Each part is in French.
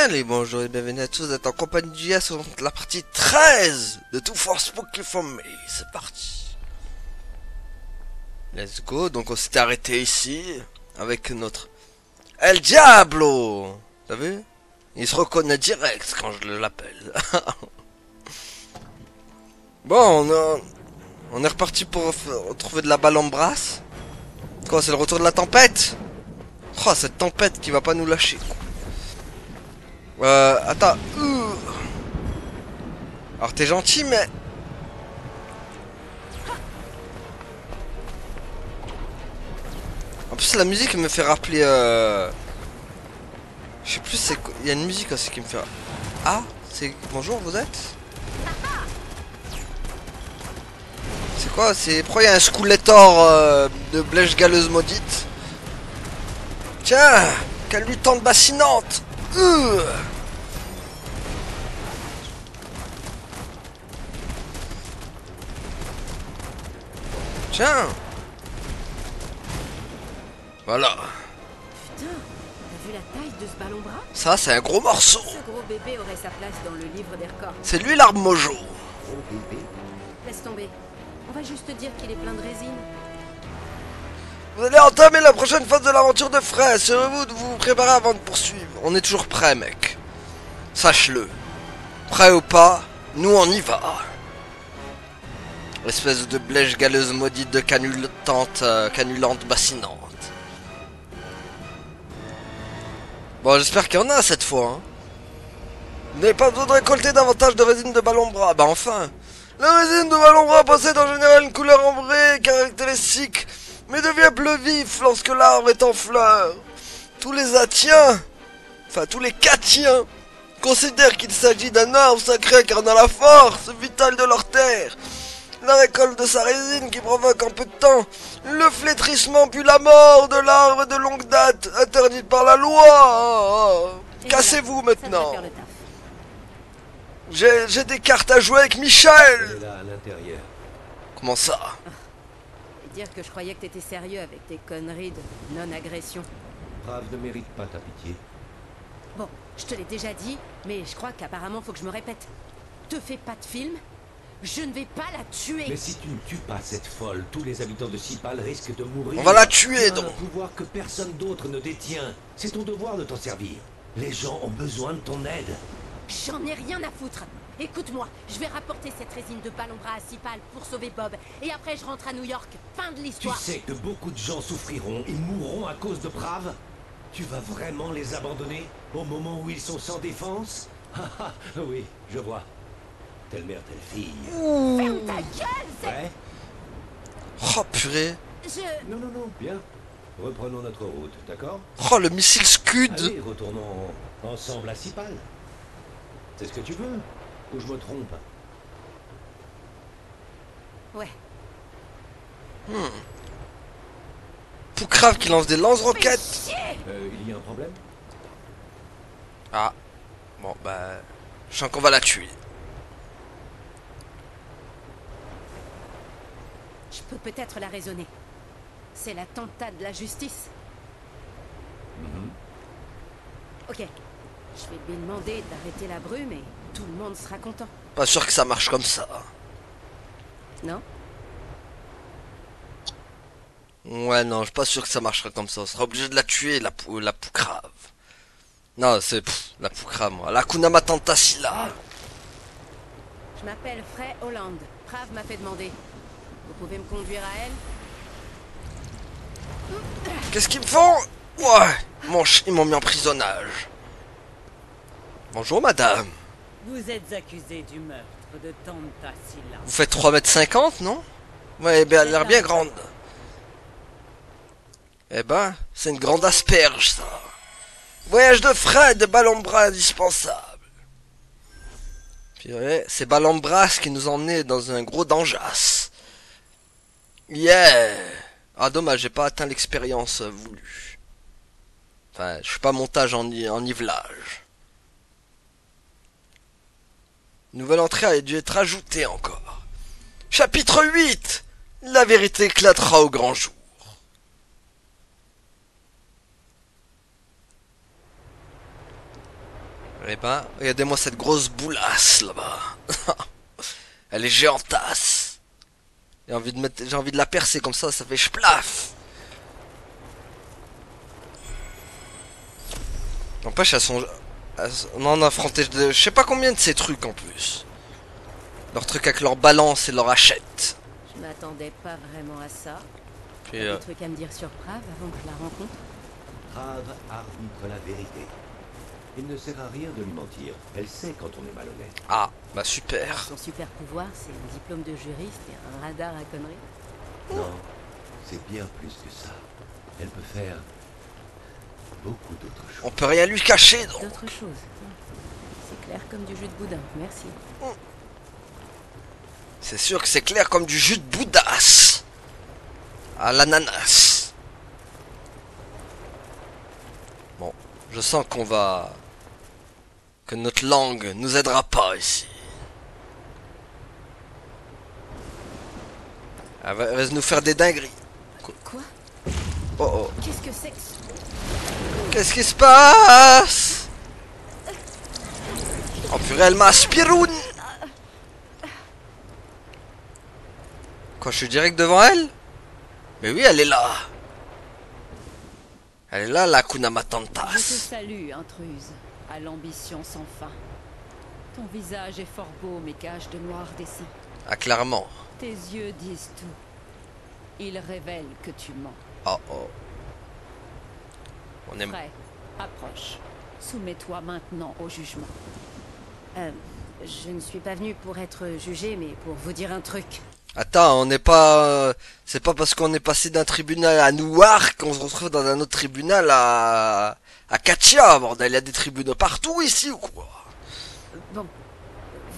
Allez, bonjour et bienvenue à tous, vous êtes en compagnie de JS sur la partie 13 de Two for Spooky for Me. C'est parti. Let's go, donc on s'était arrêté ici avec notre El Diablo. T'as vu? Il se reconnaît direct quand je l'appelle. Bon, on est reparti pour retrouver de la balle en brasse. Quoi, c'est le retour de la tempête? Oh, cette tempête qui va pas nous lâcher, quoi. Attends. Alors t'es gentil, mais... En plus la musique me fait rappeler... Je sais plus c'est quoi... Il y a une musique aussi qui me fait... Ah, c'est... Bonjour, vous êtes? C'est quoi? C'est... Pourquoi il y a un Skeletor de Blèche Galeuse Maudite? Tiens, quelle luttante bassinante. Tiens. Voilà. Putain, t'as vu la taille de ce ballon bras? Ça, c'est un gros morceau. Ce gros bébé aurait sa place dans le livre des records. C'est lui l'arbre mojo. Laisse tomber. On va juste dire qu'il est plein de résine. Vous allez entamer la prochaine phase de l'aventure de Frey. Assurez-vous de vous préparer avant de poursuivre. On est toujours prêt, mec. Sache-le. Prêt ou pas, nous on y va. Espèce de blèche galeuse maudite de canulante bassinante. Bon, j'espère qu'il y en a cette fois. Hein. Vous n'avez pas besoin de récolter davantage de résine de ballon bras. Bah enfin. La résine de ballon bras possède en général une couleur ambrée caractéristique, mais devient bleu vif lorsque l'arbre est en fleurs. Tous les Atiens, enfin tous les Catiens, considèrent qu'il s'agit d'un arbre sacré incarnant la force vitale de leur terre. La récolte de sa résine qui provoque en peu de temps le flétrissement puis la mort de l'arbre de longue date, interdite par la loi. Cassez-vous maintenant. J'ai des cartes à jouer avec Michel. Là, à l'intérieur. Comment ça? Et dire que je croyais que t'étais sérieux avec tes conneries de non-agression. Brave ne mérite pas ta pitié. Bon, je te l'ai déjà dit, mais je crois qu'apparemment faut que je me répète. Te fais pas de film, je ne vais pas la tuer. Mais si tu ne tues pas cette folle, tous les habitants de Sipal risquent de mourir. On va la tuer, Tu as donc. un pouvoir que personne d'autre ne détient. C'est ton devoir de t'en servir. Les gens ont besoin de ton aide. J'en ai rien à foutre. Écoute-moi, je vais rapporter cette résine de ballon bras à Sipal pour sauver Bob. Et après je rentre à New York. Fin de Tu l'histoire. sais que beaucoup de gens souffriront et mourront à cause de Brave. Tu vas vraiment les abandonner au moment où ils sont sans défense? Oui, je vois. Telle mère, telle fille. Ferme ta gueule, c'est... Ouais? Oh purée. Non, bien. Reprenons notre route, d'accord? Oh le missile Scud. Allez, retournons ensemble à Sipal. C'est ce que tu veux? Ou je me trompe? Ouais. Poucrave qui lance des lance-roquettes. Il y a un problème? Ah. Bon bah... Je sens qu'on va la tuer. Je peux peut-être la raisonner. C'est l'attentat de la justice. Ok. Je vais lui demander d'arrêter la brume et tout le monde sera content. Pas sûr que ça marche comme ça. Non? Ouais non, je suis pas sûr que ça marchera comme ça. On sera obligé de la tuer, la poucrave. Non, c'est la poucrave, moi. La Kuna Matanta Silla. Je m'appelle Frey Holland. Prav m'a fait demander. Vous pouvez me conduire à elle? Qu'est-ce qu'ils me font? Ouais, ils m'ont mis en prisonnage. Bonjour madame. Vous êtes accusé du meurtre de Tanta Silla. Vous faites 3,50 m, non? Ouais, ben, elle a l'air bien grande. Eh ben, c'est une grande asperge, ça. Voyage de frais, de ballon de bras indispensable. Puis ouais, c'est ballon de bras qui nous emmenait dans un gros dangeas. Yeah. Ah dommage, j'ai pas atteint l'expérience voulue. Enfin, je suis pas montage en nivelage. Nouvelle entrée a dû être ajoutée encore. Chapitre 8. La vérité éclatera au grand jour. Eh ben, regardez-moi cette grosse boulasse là-bas. Elle est géantasse. J'ai envie de la percer comme ça fait splaf. N'empêche, on en a affronté je sais pas combien de ces trucs en plus. Leurs trucs avec leur balance et leur hachette. Je m'attendais pas vraiment à ça. Puis, T'as des trucs à me dire sur Prav avant que je la rencontre? Prav arbitre la vérité. Il ne sert à rien de lui mentir. Elle sait quand on est malhonnête. Ah, bah super. Son super pouvoir, c'est un diplôme de juriste et un radar à conneries. Non, c'est bien plus que ça. Elle peut faire beaucoup d'autres choses. On peut rien lui cacher donc. D'autres choses. C'est clair comme du jus de boudin, merci. C'est sûr que c'est clair comme du jus de boudasse. À l'ananas. Bon, je sens que notre langue nous aidera pas ici. Elle va nous faire des dingueries. Quoi? Oh oh. Qu'est-ce que c'est que ce... Qu'est-ce qui se passe? Oh purée, elle m'a aspiroun. Quoi, je suis direct devant elle? Mais oui, elle est là. Elle est là, la Kuna Je te Matantas. salue, intruse, à l'ambition sans fin. Ton visage est fort beau, mais cache de noirs dessins. Ah, clairement. Tes yeux disent tout. Ils révèlent que tu mens. Oh oh. On est... Prêt, approche. Soumets-toi maintenant au jugement. Je ne suis pas venue pour être jugée, mais pour vous dire un truc. Attends, on n'est pas... c'est pas parce qu'on est passé d'un tribunal à Newark qu'on se retrouve dans un autre tribunal à Katia, bordel. Il y a des tribunaux partout ici ou quoi? Bon,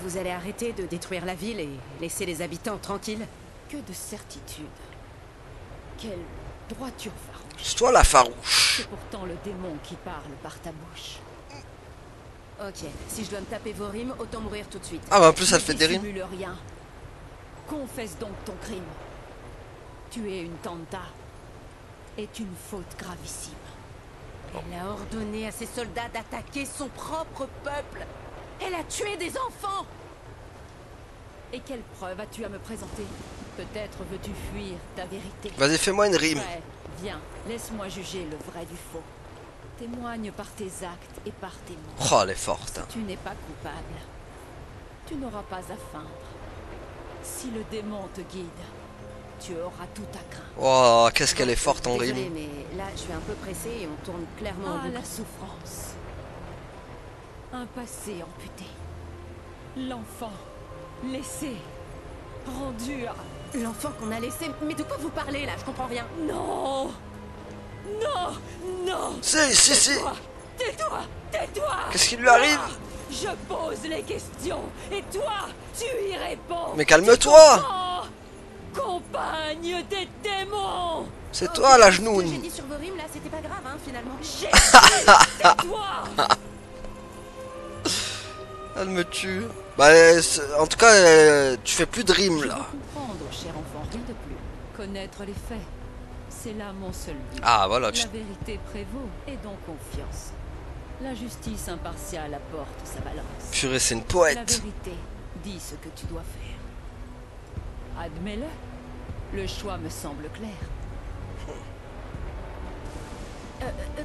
vous allez arrêter de détruire la ville et laisser les habitants tranquilles? Que de certitude. Quelle droiture farouche. C'est toi la farouche. C'est pourtant le démon qui parle par ta bouche. Ok, si je dois me taper vos rimes, autant mourir tout de suite. Ah bah en plus elle Ne fait des rimes. dissimule rien. Confesse donc ton crime. Tuer une Tanta est une faute gravissime. Elle a ordonné à ses soldats d'attaquer son propre peuple. Elle a tué des enfants. Et quelle preuve as-tu à me présenter? Peut-être veux-tu fuir ta vérité. Vas-y, fais-moi une rime. Ouais, viens, laisse-moi juger le vrai du faux. Témoigne par tes actes et par tes mots. Oh, elle est forte. Hein. Tu n'es pas coupable. Tu n'auras pas à feindre. Si le démon te guide, tu auras tout à craindre. Oh, qu'est-ce qu'elle est forte en Désolée, rime. mais là, je suis un peu pressée et on tourne clairement en Ah, boucle. la souffrance. Un passé amputé. L'enfant laissé. Rendu à... L'enfant qu'on a laissé... Mais de quoi vous parlez, là? Je comprends rien. Non. Non. Non. Si. Tais-toi. Tais-toi. Qu'est-ce qui lui arrive? Je pose les questions et toi, tu y réponds. Mais calme-toi. Compagne des démons. C'est toi la Ce que j'ai genoune. dit sur vos rimes, là, c'était pas grave, hein, finalement. J'ai dit, tais-toi. Elle me tue. Bah, en tout cas, tu fais plus de rimes Je là. veux comprendre, cher enfant, rien de plus. Connaître les faits, c'est là mon seul but. Ah, voilà. La vérité prévaut et donc confiance. La justice impartiale apporte sa balance. Purée, c'est une La poète. vérité dit ce que tu dois faire. Admets-le. Le choix me semble clair.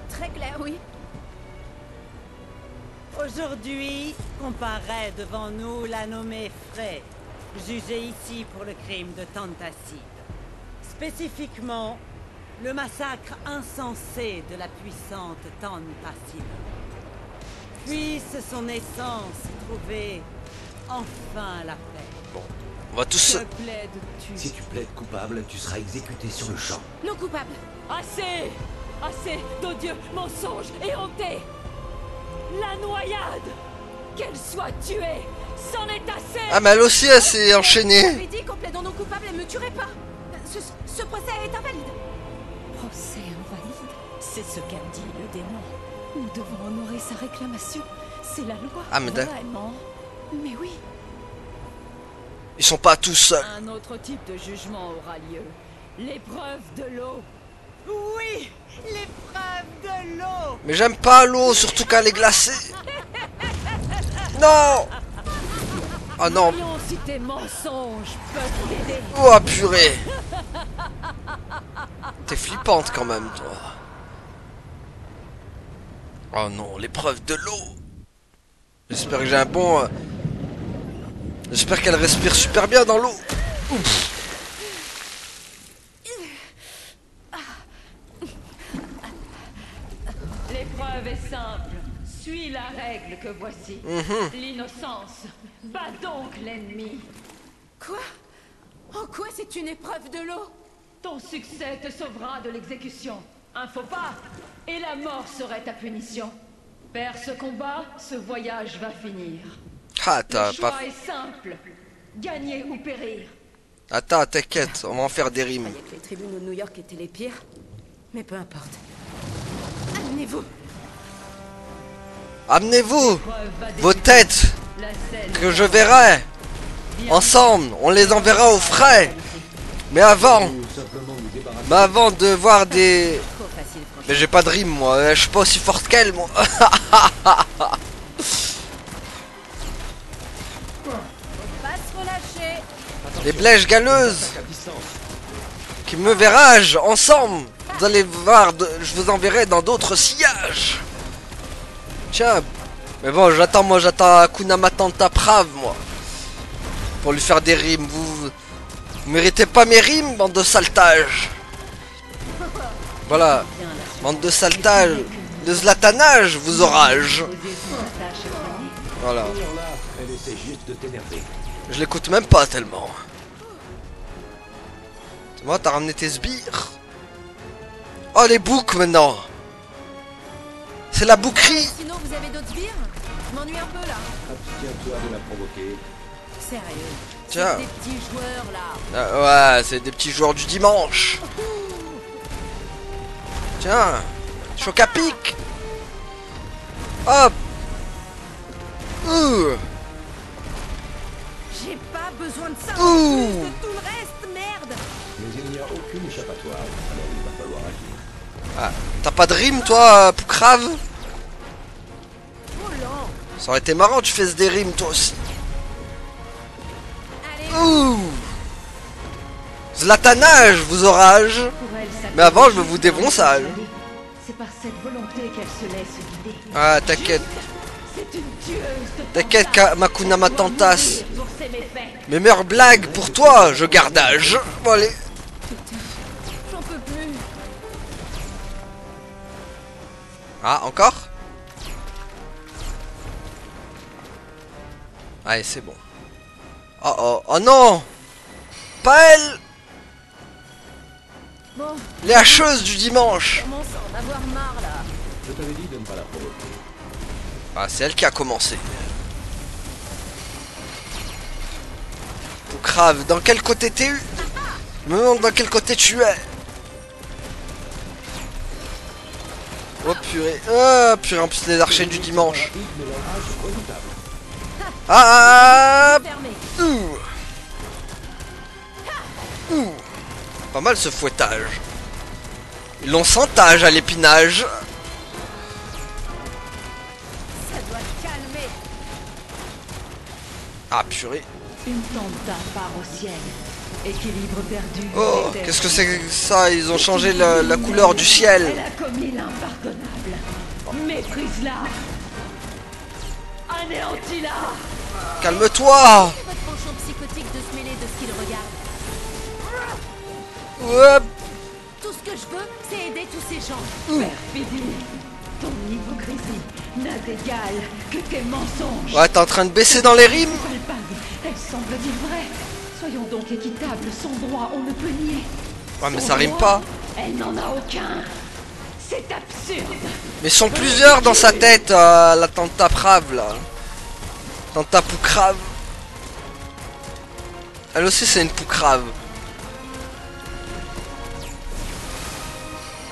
Très clair, oui. Aujourd'hui, comparaît devant nous la nommée Frey, jugée ici pour le crime de Tantacide. Spécifiquement, le massacre insensé de la puissante Tantacide. Puisse son essence trouver enfin la paix. On va tous... Je plaide-tu. Si tu plaides coupable, tu seras exécuté sur le champ. Non coupable. Assez. Assez d'odieux mensonges et hontés. La noyade. Qu'elle soit tuée. C'en est assez. Ah, mais elle aussi, elle s'est enchaînée. J'avais dit qu'en plaidant non coupable, elle me tuerait pas. Ce procès est invalide. Procès invalide. C'est ce qu'a dit le démon. Nous devons honorer sa réclamation. C'est la loi. Ah, mais d'accord. Vraiment. Mais oui. Ils sont pas tous seuls. Un autre type de jugement aura lieu. L'épreuve de l'eau. Oui, l'épreuve de l'eau. Mais j'aime pas l'eau, surtout quand elle est glacée. Non. Ah non. Voyons si tes mensonges peuvent t'aider. Oh purée. T'es flippante quand même, toi. Oh non, l'épreuve de l'eau. J'espère que j'ai un bon... J'espère qu'elle respire super bien dans l'eau. L'épreuve est simple. Suis la règle que voici. L'innocence. Bats donc l'ennemi. Quoi? En quoi c'est une épreuve de l'eau? Ton succès te sauvera de l'exécution. Un faux pas, et la mort serait ta punition. Perds ce combat, ce voyage va finir. Ah, Le t'as choix pas... est simple. Gagner ou périr. Attends, t'inquiète, on va en faire des Je rimes. croyais que les tribunaux de New York étaient les pires. Mais peu importe. Amenez-vous. Amenez-vous L'épreuve va vos débuter. têtes La scène que je verrai. vient. Ensemble, on les enverra au frais. Mais avant de voir des... Trop facile, franchement. Mais j'ai pas de rime moi, je suis pas aussi forte qu'elle moi. Pas se relâcher. Les blèches galeuses qui me verragent ensemble. Vous allez voir, je vous enverrai dans d'autres sillages. Tiens, mais bon, j'attends Hakuna Matata Prave moi. Pour lui faire des rimes, vous méritez pas mes rimes, bande de saltage. Voilà, bande de saltage, de zlatanage, vous orage. Voilà, Là, elle essaie juste de t'énerver. je l'écoute même pas tellement. Moi, t'as ramené tes sbires. Oh, les boucs maintenant. C'est la bouquerie. Sinon, vous avez d'autres sbires? Je m'ennuie un peu là. Abstiens-toi de la provoquer. Sérieux. Tiens. C'est des petits joueurs là. Ouais, c'est des petits joueurs du dimanche. Tiens, choc à pic. Hop. J'ai pas besoin de ça. Ouh. En plus de tout le reste, merde. Mais il n'y a aucune échappatoire, alors il va falloir agir. Ah, t'as pas de rime toi, Poucrave? Trop lent. Ça aurait été marrant, tu fasses des rimes toi aussi. Allez. Ouh. Zlatanage, vous orage. Pour elle, ça Mais avant, je veux fait vous juste défonçage. dans le C'est par cette volonté qu'elle se laisse guider. Ah, t'inquiète. C'est une tueuse de T'inquiète, fantasmes. Makuna Elle doit Matantas. mourir pour ses méfaits. Mes meilleures blagues pour toi, je gardage. Bon, allez. J'en peux plus. Ah, encore? Allez, c'est bon. Oh oh, oh non! Pas elle! Bon, Les hacheuses du dimanche! commence à en avoir marre là. Je t'avais dit de ne pas la provoquer. Ah, c'est elle qui a commencé. Poucrave, dans quel côté t'es eu? Je me demande dans quel côté tu es. Oh purée. Ah purée, en plus les archers du dimanche. Ah! Fermé. Ouh. Ouh. Pas mal ce fouettage. Ils l'ont sans âge à l'épinage. Ça doit te calmer. Ah purée. Une tenta part au ciel. Équilibre perdu. Oh, Éther. qu'est-ce que c'est que ça? Ils ont changé la couleur du ciel. Elle a commis l'impardonnable. Méprise-la. Anéantis-la. Calme-toi. C'est votre penchant psychotique de se mêler de ce qu'il regarde. Ouais. Tout ce que je veux, c'est aider tous ces gens. Perfidie. Ton hypocrisie n'a d'égal que tes mensonges. Ouais, t'es en train de baisser dans les rimes. Palpable. Elle semble dire vrai. Soyons donc équitables. Son droit, on ne peut nier. Ouais, mais Son ça rime droit, pas. Elle n'en a aucun. C'est absurde. Mais ils sont plusieurs dans sa tête, la Tanta Prave là. Tanta Poucrave. Elle aussi c'est une Poucrave.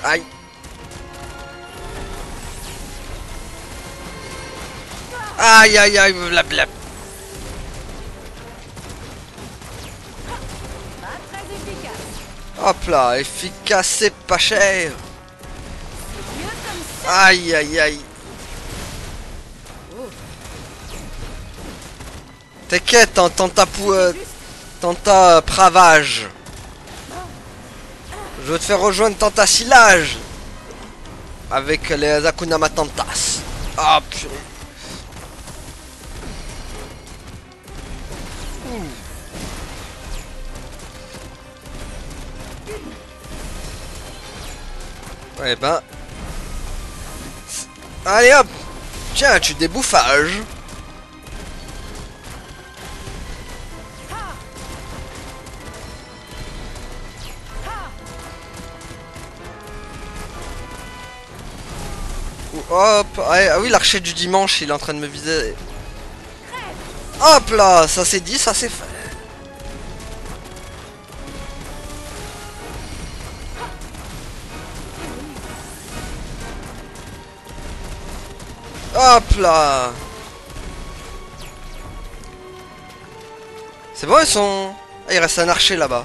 Aïe. Aïe aïe aïe blablabla. Pas très efficace. Hop là, efficace et pas cher. Mieux comme ça. Aïe aïe aïe. T'inquiète, Tanta Pravage. Je veux te faire rejoindre Tanta Silage. Avec les Hakuna Matantas. Ah purée. Ouais ben. Allez hop. Tiens, tu débouffages. Hop, ah oui, l'archer du dimanche, il est en train de me viser. Hop là, ça c'est dit, ça c'est fait. Hop là. C'est bon, ils sont... Ah, il reste un archer là-bas.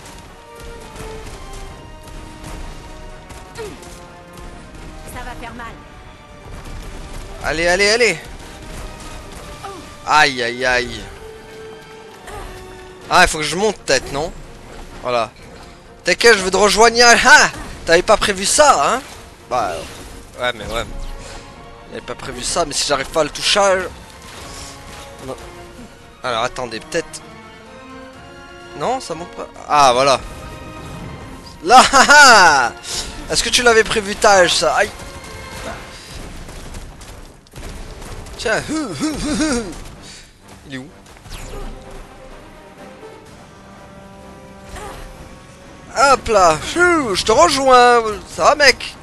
Ça va faire mal. Allez, allez, allez. Aïe, aïe, aïe. Ah, il faut que je monte peut-être, non? Voilà. T'inquiète, je veux te rejoindre. Ah, t'avais pas prévu ça, hein? Bah, ouais, mais ouais. J'avais pas prévu ça, mais si j'arrive pas à le touchage... Non. Alors, attendez, peut-être... Non, ça monte pas. Ah, voilà. Là, haha. Est-ce que tu l'avais prévu tage, ça? Aïe. Tiens. Il est où? Hop là. Je te rejoins. Ça va, mec?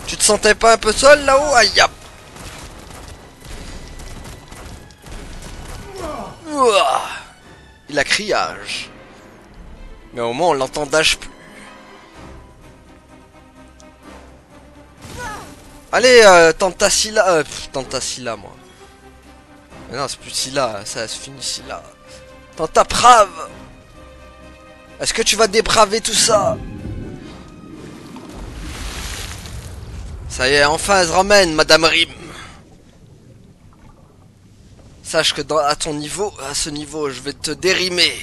Tu te sentais pas un peu seul là-haut? Aïe. Il a criage. Mais au moins on l'entend dash plus. Allez, Tanta Scylla. Tanta Scylla, moi. Mais non, c'est plus Scylla, ça se finit Scylla. Tanta Prave. Est-ce que tu vas dépraver tout ça? Ça y est, enfin elle se ramène, Madame Rim. Sache que à ton niveau, à ce niveau, je vais te dérimer.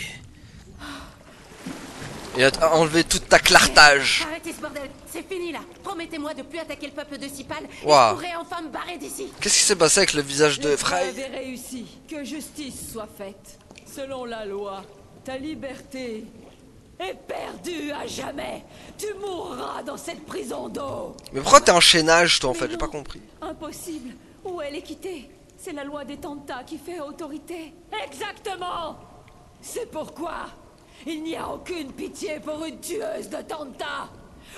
Et enlever toute ta clartage. Arrêtez ce bordel, c'est fini là. Promettez-moi de plus attaquer le peuple de Sipal. Wow. Et je pourrai enfin me barrer d'ici. Qu'est-ce qui s'est passé avec le visage de Frey? Vous avez réussi. Que justice soit faite. Selon la loi, ta liberté est perdue à jamais. Tu mourras dans cette prison d'eau. Mais pourquoi t'es en chaînage, toi, en fait? Mais J'ai pas non, compris. Impossible. Où est l'équité? C'est la loi des Tanta qui fait autorité. Exactement. C'est pourquoi il n'y a aucune pitié pour une tueuse de Tanta.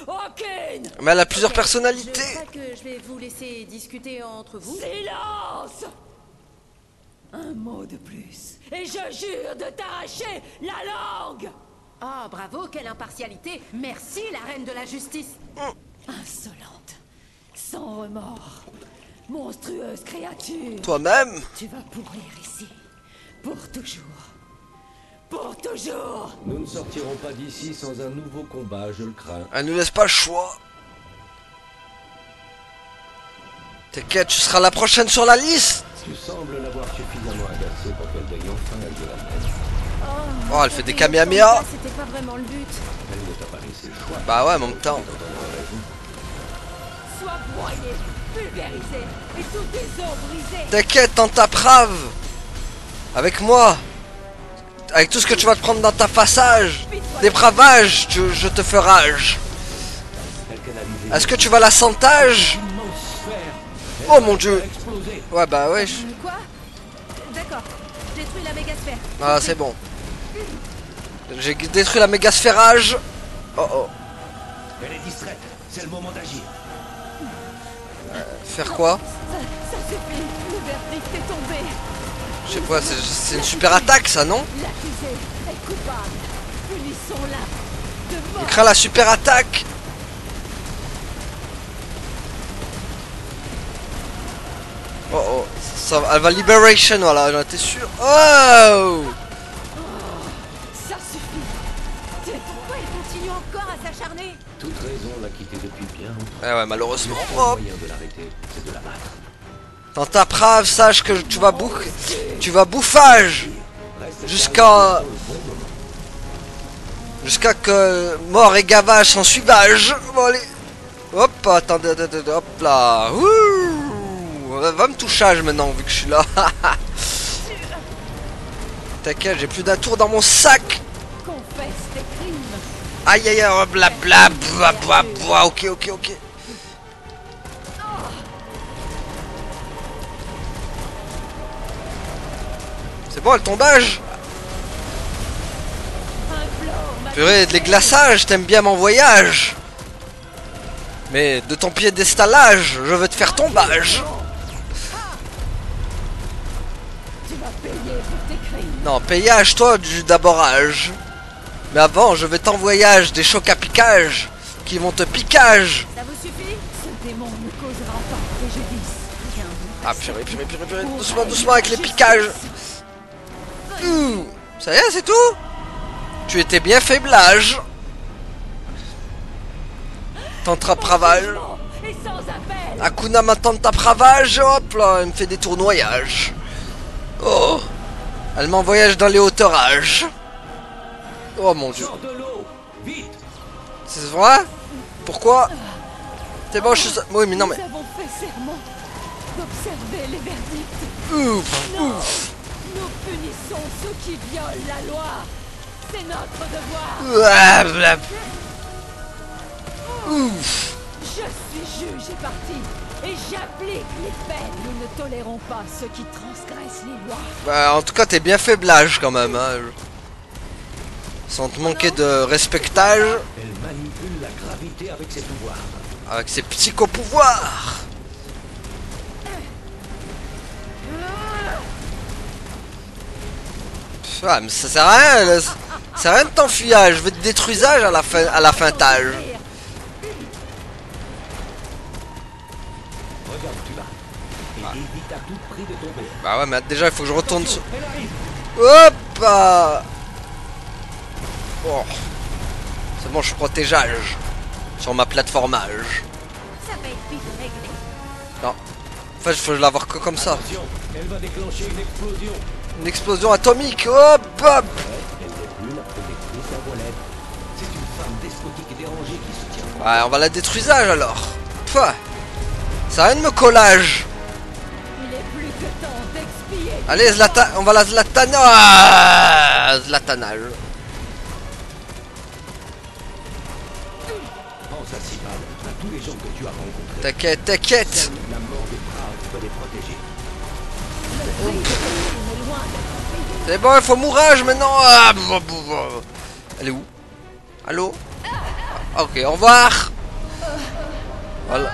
Aucune. Mais elle a plusieurs Ok, personnalités. Je crois que je vais vous laisser discuter entre vous. Silence. Un mot de plus. Et je jure de t'arracher la langue. Oh, bravo, quelle impartialité. Merci, la reine de la justice. Insolente. Sans remords. Monstrueuse créature. Toi-même? Tu vas pourrir ici. Pour toujours. Pour toujours. Nous ne sortirons pas d'ici sans un nouveau combat, je le crains. Elle nous laisse pas le choix. T'inquiète, tu seras la prochaine sur la liste. Tu sembles l'avoir suffisamment agacée pour qu'elle veuille enfin elle de la tête. Oh, elle fait des kamehameha. C'était pas vraiment le but. Elle ne t'a pas laissé le choix. Bah ouais, en même temps. Sois broyé, pulvérisé, et tous tes os brisés. T'inquiète, Tanta Prave. Avec moi. Avec tout ce que tu vas te prendre dans ta façage. Dépravage, je te fais rage. Est-ce que tu vas la santage? Oh mon dieu. Ouais bah ouais. Quoi? D'accord. Détruis la mégasphère. Ah c'est bon. J'ai détruit la mégasphérage. Oh oh. Elle est distraite, c'est le moment d'agir. Faire quoi? Ça suffit, le verdict est tombé. Je sais pas, c'est une super attaque ça, non? L'accusé est coupable. Punissons-la de mort. Il craint la super attaque. Oh oh, ça, elle va liberation, voilà, j'en étais sûr. Oh! Ça suffit. Pourquoi il continue encore à s'acharner? Toute raison l'a quittée depuis bien longtemps. Ouais, malheureusement. Le seul Oh. moyen de l'arrêter, c'est de la battre. Dans ta prave, sache que tu vas bouffage. Jusqu'à que mort et gavage s'en suivage. Bon allez. Hop, attendez, hop là. Ouh, va me touchage maintenant vu que je suis là. T'inquiète, j'ai plus d'un tour dans mon sac. Confesse tes crimes. Aïe aïe aïe, blabla, ok. C'est bon, le tombage. Purée, les glaçages, t'aimes bien mon voyage. Mais de ton piédestalage, je veux te faire tombage. Tu vas payer pour tes crimes. Non, payage toi du d'aborage. Mais avant, je vais t'envoyer des chocs à piquage qui vont te piquage. Ça vous suffit? Ce démon ne causera pas de préjudice. Bien. Ah purée, doucement avec les piquages. Ça y est, c'est tout? Tu étais bien faiblage. Tantra pravage. Et sans appel. Hakuna Matata pravage. Hop là, elle me fait des tournoyages. Oh, elle m'envoyage dans les hauteurs-âges. Oh mon dieu. Sors de l'eau, vite. C'est vrai? Pourquoi? C'est bon, je suis... Oui, mais non, mais... Nous avons fait serment d'observer les verdicts. Ouf, Non, ouf. nous punissons ceux qui violent la loi. C'est notre devoir. Ouah, ouf. Je suis juge et parti. Et j'applique les peines. Nous ne tolérons pas ceux qui transgressent les lois. Bah, en tout cas, t'es bien faiblage quand même, hein. Sans te manquer de respectage. Elle manipule la gravité avec ses pouvoirs. Avec ses psychopouvoirs. Ah, mais ça sert à rien, là. Ça sert à rien de t'enfuir. Je veux te détruisage à la fintage. Regarde où tu vas. Et évite à tout prix de tomber. Bah ouais, mais déjà, il faut que je retourne sur... Elle arrive. Hop ah. Oh. C'est bon, je suis protégeage. Sur ma plateformage. Ça va être vite réglé. Non. En fait, il faut l'avoir que comme ça. Attention, elle va déclencher une explosion. Une explosion atomique. Hop hop. Elle n'est plus la protectrice à voilette. C'est une femme despotique et dérangée qui se tient. Ouais, on va la détruisage alors. Pouah. Ça a rien de me collage. Il est plus que temps d'expier. Allez, Zlatan, on va la Zlatana. Ah, Zlatanage. Pense à Sibal, à tous les gens que tu as rencontrés. T'inquiète, t'inquiète. La mort de Prav peut les protéger. C'est bon, il faut mourage maintenant. Ah, elle est où? Allô? Ah, ok, au revoir. Voilà.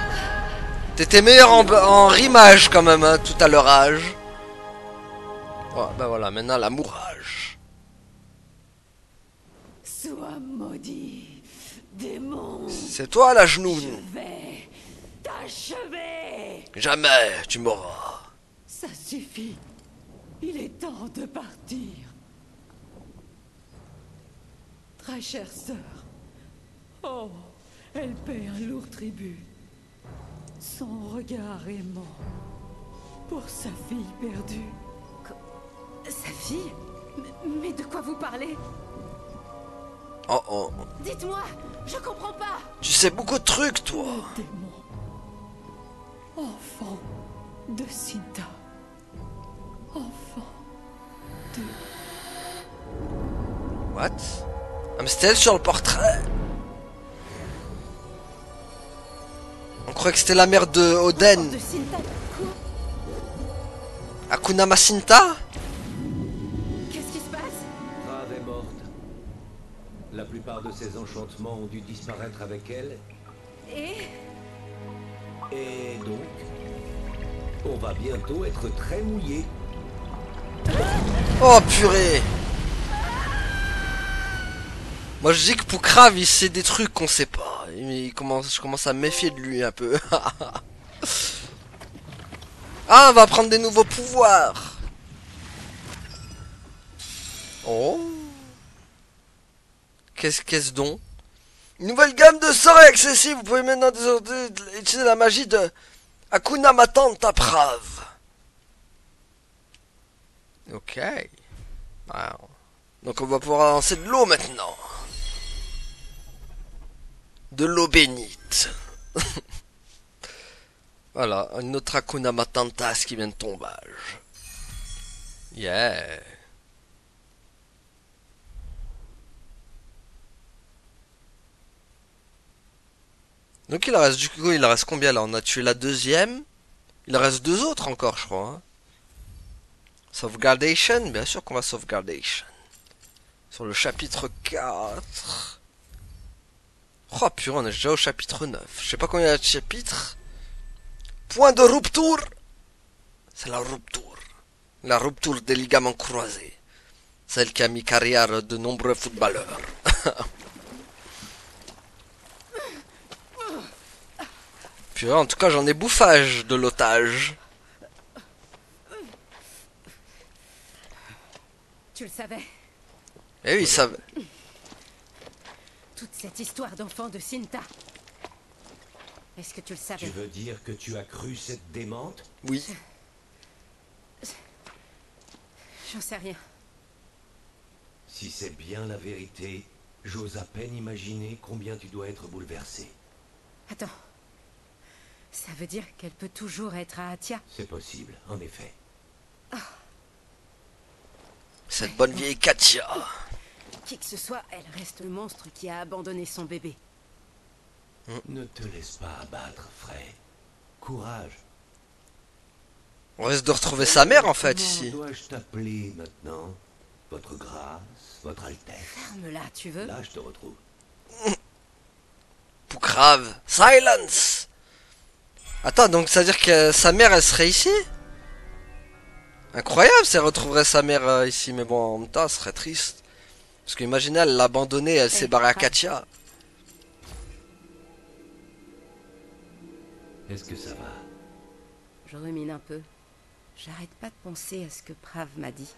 T'étais meilleur en rimage quand même, hein, tout à leur âge. Ouais, ben voilà, maintenant la mourage. Sois maudit, démon. C'est toi la genoune. Je vais t'achever. Jamais tu mourras. Ça suffit. Il est temps de partir. Très chère sœur. Oh, elle paie un lourd tribut. Son regard aimant pour sa fille perdue. Sa fille? Mais de quoi vous parlez? Oh oh. Dites-moi, je comprends pas. Tu sais beaucoup de trucs, toi. Le démon. Enfant de Sinta. Enfant de... What? Ah, mais c'était elle sur le portrait. On croyait que c'était la mère de Oden. De Sinta. Quoi? Hakuna Masinta? Qu'est-ce qui se passe? Prav est morte. La plupart de ses enchantements ont dû disparaître avec elle. Et Et donc, on va bientôt être très mouillé. Oh purée. Moi je dis que pour Krav il sait des trucs qu'on sait pas. Je commence à me méfier de lui un peu. Ah, on va prendre des nouveaux pouvoirs. Oh. Qu'est-ce donc? Une nouvelle gamme de sorts est accessible. Vous pouvez maintenant désormais utiliser la magie de Hakuna Matata Prav. Ok. Ah. Donc on va pouvoir lancer de l'eau maintenant. De l'eau bénite. Voilà, une autre Hakuna Matata qui vient de tombage. Yeah. Donc il en reste du coup, il en reste combien là? On a tué la deuxième. Il en reste deux autres encore, je crois. Hein. Sauvegardation, bien sûr qu'on va sauvegardation. Sur le chapitre 4. Oh purée, on est déjà au chapitre 9. Je sais pas combien il y a de chapitres. Point de rupture. C'est la rupture. La rupture des ligaments croisés. Celle qui a mis carrière de nombreux footballeurs. Purée, en tout cas, j'en ai bouffage de l'otage. Tu le savais. Eh oui, ça... Toute cette histoire d'enfant de Cinta. Est-ce que tu le savais? Tu veux dire que tu as cru cette démente? Oui. J'en sais rien. Si c'est bien la vérité, j'ose à peine imaginer combien tu dois être bouleversé. Attends. Ça veut dire qu'elle peut toujours être à Atia? C'est possible, en effet. Cette bonne vieille Katia. Qui que ce soit, elle reste le monstre qui a abandonné son bébé. Ne te laisse pas abattre, Frey. Courage. On risque de retrouver sa mère en fait Comment ici. dois-je t'appeler maintenant? Votre grâce, votre altesse. Ferme-la, tu veux? Là, je te retrouve. Poucrave. Silence. Attends, donc ça veut dire que sa mère elle serait ici? Incroyable si elle retrouverait sa mère ici, mais bon en même temps ce serait triste. Parce qu'imaginez elle l'a abandonnée, elle s'est barrée à Katia. Est-ce que ça va? Je rumine un peu. J'arrête pas de penser à ce que Prav m'a dit.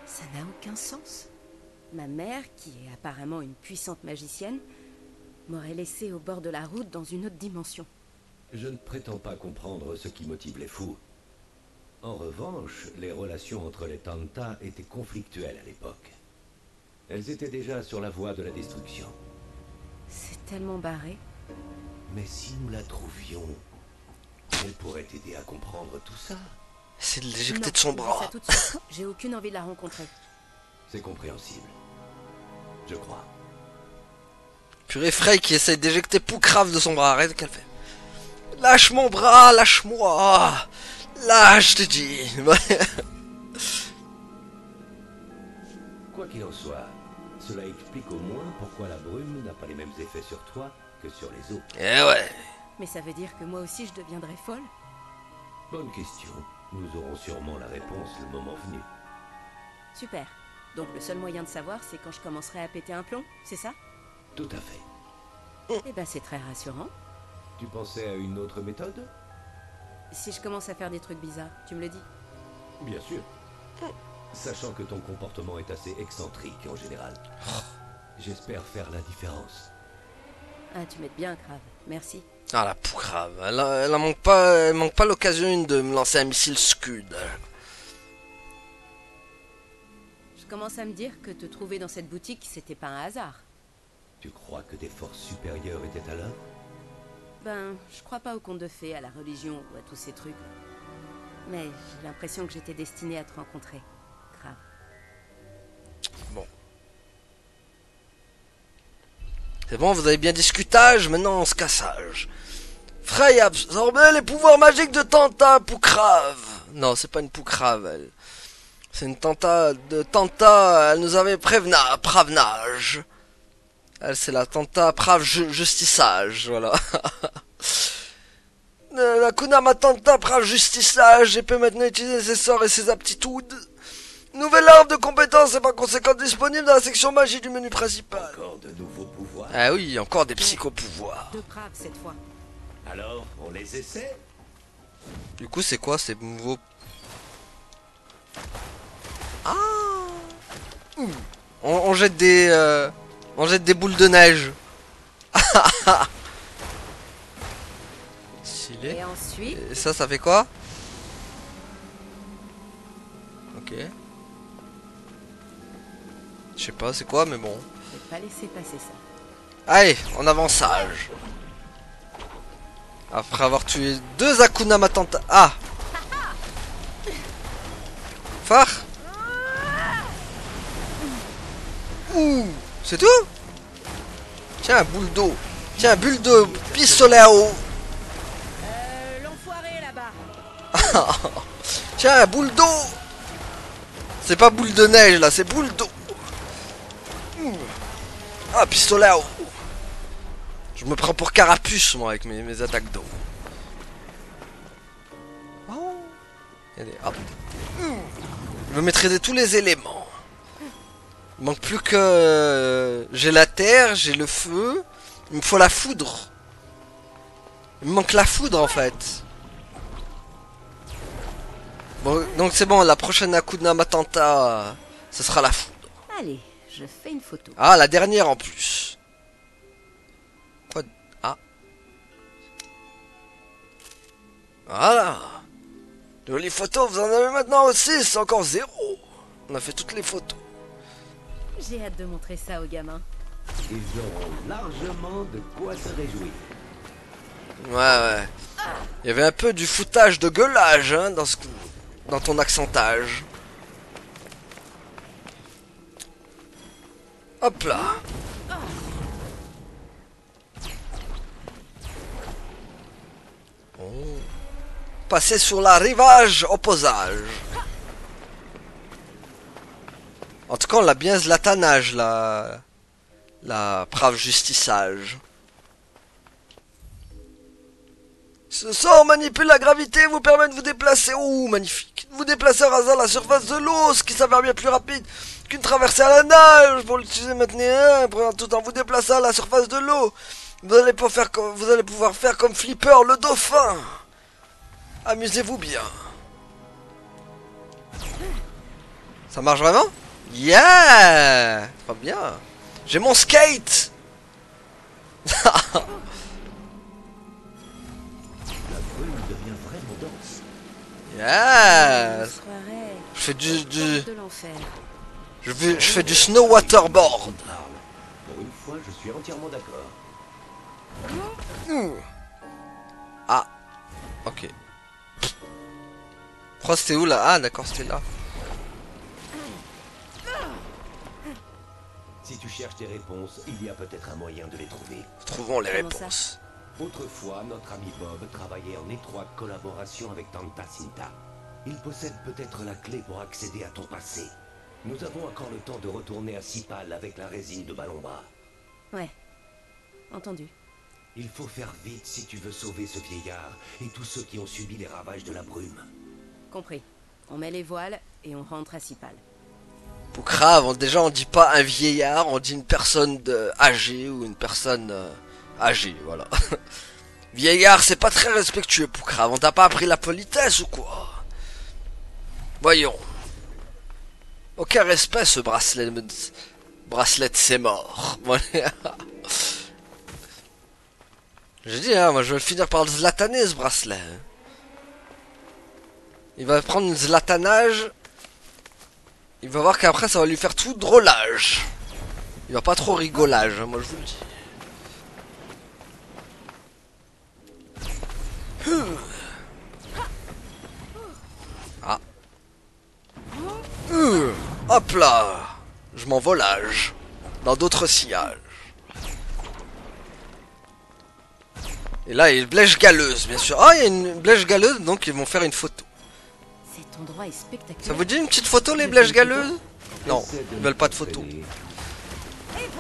Ça n'a aucun sens. Ma mère, qui est apparemment une puissante magicienne, m'aurait laissé au bord de la route dans une autre dimension. Je ne prétends pas comprendre ce qui motive les fous. En revanche, les relations entre les Tanta étaient conflictuelles à l'époque. Elles étaient déjà sur la voie de la destruction. C'est tellement barré. Mais si nous la trouvions, elle pourrait t'aider à comprendre tout ça. C'est de Non, l'éjecter de son oublie bras. ça tout de suite. J'ai aucune envie de la rencontrer. C'est compréhensible. Je crois. Purée Frey qui essaie d'éjecter Poucrave de son bras. Arrête qu'elle fait. Lâche mon bras, lâche-moi. Lâche, je te dis. Quoi qu'il en soit, cela explique au moins pourquoi la brume n'a pas les mêmes effets sur toi que sur les autres. Eh ouais. Mais ça veut dire que moi aussi je deviendrai folle? Bonne question. Nous aurons sûrement la réponse le moment venu. Super. Donc le seul moyen de savoir, c'est quand je commencerai à péter un plomb, c'est ça? Tout à fait. Eh ben c'est très rassurant. Tu pensais à une autre méthode? Si je commence à faire des trucs bizarres, tu me le dis? Bien sûr. Sachant que ton comportement est assez excentrique en général. J'espère faire la différence. Ah, tu m'aides bien, Crave. Merci. Ah la Poucrave. Elle manque pas l'occasion une de me lancer un missile Scud. Je commence à me dire que te trouver dans cette boutique, c'était pas un hasard. Tu crois que des forces supérieures étaient à l'œuvre? Ben, je crois pas aux contes de fées, à la religion ou à tous ces trucs. Mais j'ai l'impression que j'étais destinée à te rencontrer. Crave. Bon. C'est bon, vous avez bien discutage, maintenant on se cassage. Frey a absorbé les pouvoirs magiques de Tanta Poucrave. Non, c'est pas une Poucrave, elle. C'est une Tanta de Tanta, elle nous avait pravenage. Elle, c'est la Tanta Prave justissage, voilà. La Kunama Tanta Prave justissage, et peut maintenant utiliser ses sorts et ses aptitudes. Nouvelle arbre de compétences et par conséquent disponible dans la section magie du menu principal. Encore de nouveaux pouvoirs? Ah oui, encore des psychopouvoirs. De Prave cette fois. Alors, on les essaie? Du coup, c'est quoi ces nouveaux... Ah, on jette des... On jette des boules de neige. Stylé. Et ensuite, Et ça fait quoi? Ok. Je sais pas c'est quoi mais bon. Je vais pas laisser passer ça. Allez, en avançage. Après avoir tué 2 Hakuna Matata. Ah. Phare. Ouh, c'est tout? Tiens, un boule d'eau. Tiens, un bulle de pistolet à eau. L'enfoiré là-bas. Tiens, un boule d'eau. C'est pas boule de neige là, c'est boule d'eau. Ah, pistolet à eau. Je me prends pour Carapuce moi avec mes attaques d'eau. Oh. Allez, hop. Je veux maîtriser tous les éléments. Il manque plus que... j'ai la terre, j'ai le feu. Il me faut la foudre. Il me manque la foudre en fait. Bon, donc c'est bon, la prochaine Hakuna Matata, ce sera la foudre. Allez, je fais une photo. Ah, la dernière en plus. Quoi? Ah. Voilà. Jolie photo, vous en avez maintenant aussi, c'est encore 0. On a fait toutes les photos. J'ai hâte de montrer ça aux gamins. Ils auront largement de quoi se réjouir. Ouais. Il y avait un peu du foutage de gueulage hein, dans ton accentage. Hop là. Bon. Passer sur la rivage opposage. En tout cas, on l'a bien zlatanage, la brave justissage. Ce sort manipule la gravité, vous permet de vous déplacer. Oh, magnifique. Vous déplacer en rasant la surface de l'eau, ce qui s'avère bien plus rapide qu'une traversée à la nage. Pour l'utiliser maintenant, tout en vous déplaçant à la surface de l'eau, vous allez pouvoir faire comme Flipper le dauphin. Amusez-vous bien. Ça marche vraiment? Yeah! Pas bien. J'ai mon skate. La brume devient vraiment dense. Yes! Soirée. Je fais du De l'enfer. je fais du snow waterboard. Pour une fois, je suis entièrement d'accord. Ah. Ok. Pourquoi c'était où là? Ah d'accord, c'était là. Si tu cherches des réponses, il y a peut-être un moyen de les trouver. Trouvons les Comment ça? réponses. Autrefois, notre ami Bob travaillait en étroite collaboration avec Tanta Cinta. Il possède peut-être la clé pour accéder à ton passé. Nous avons encore le temps de retourner à Sipal avec la résine de Balombra. Ouais. Entendu. Il faut faire vite si tu veux sauver ce vieillard et tous ceux qui ont subi les ravages de la brume. Compris. On met les voiles et on rentre à Sipal. Pour grave, déjà on dit pas un vieillard, on dit une personne âgée ou une personne âgée, voilà. Vieillard, c'est pas très respectueux pour grave. On t'a pas appris la politesse ou quoi? Voyons. Aucun respect ce bracelet. Bracelet c'est mort. J'ai dit hein, moi je vais finir par le zlataner ce bracelet. Il va prendre une zlatanage. Il va voir qu'après ça va lui faire tout drôlage. Il va pas trop rigolage, moi je vous le dis. Ah. Hop là. Je m'envolage. Dans d'autres sillages. Et là il y a une blèche galeuse bien sûr. Ah il y a une blèche galeuse donc ils vont faire une photo. Cet endroit est spectaculaire. Ça vous dit une petite photo les blèches galeuses? Non, ils veulent pas de photo.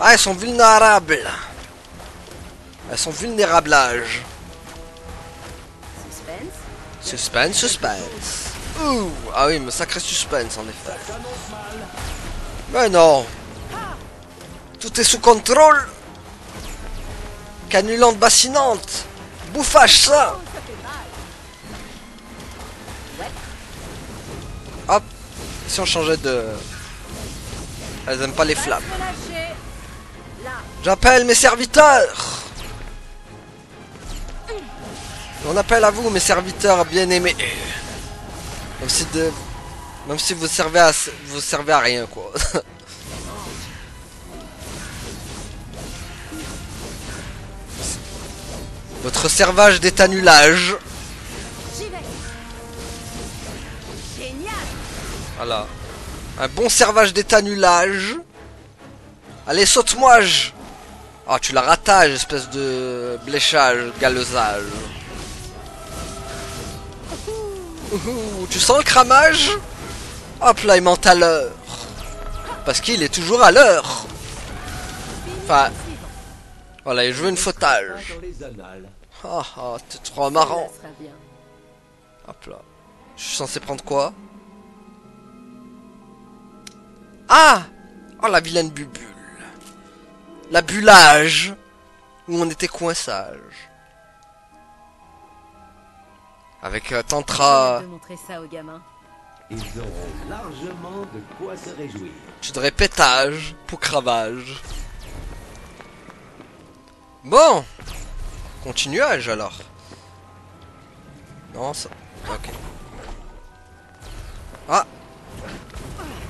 Ah elles sont vulnérables. Elles sont vulnérablages. Suspense. Suspense. Ouh, ah oui, mais sacré suspense en effet. Mais non. Tout est sous contrôle. Canulante bassinante. Bouffage ça. Hop. Si on changeait de... Elles aiment pas les flammes. J'appelle mes serviteurs. On appelle à vous mes serviteurs bien-aimés. Même si vous servez à rien quoi. Votre servage d'étanulage. J'y vais. Génial. Voilà. Un bon servage d'étanulage. Allez, saute-moi. Ah, tu la ratages, espèce de bléchage, galezage. Ouhou, tu sens le cramage? Hop là, il monte à l'heure. Parce qu'il est toujours à l'heure. Enfin, voilà, il joue une fautage. Dans les annales. Ah, ah, t'es trop marrant. Ça sera bien. Hop là. Je suis censé prendre quoi? Ah! Oh, la vilaine bubule. La bullage. Où on était coinçage. Avec Tantra. Je vais montrer ça aux gamins. Ils auront largement de quoi se réjouir. Tu dirais pétage. Poucravage. Bon. Continuage alors. Non, ça. Ok. Ah.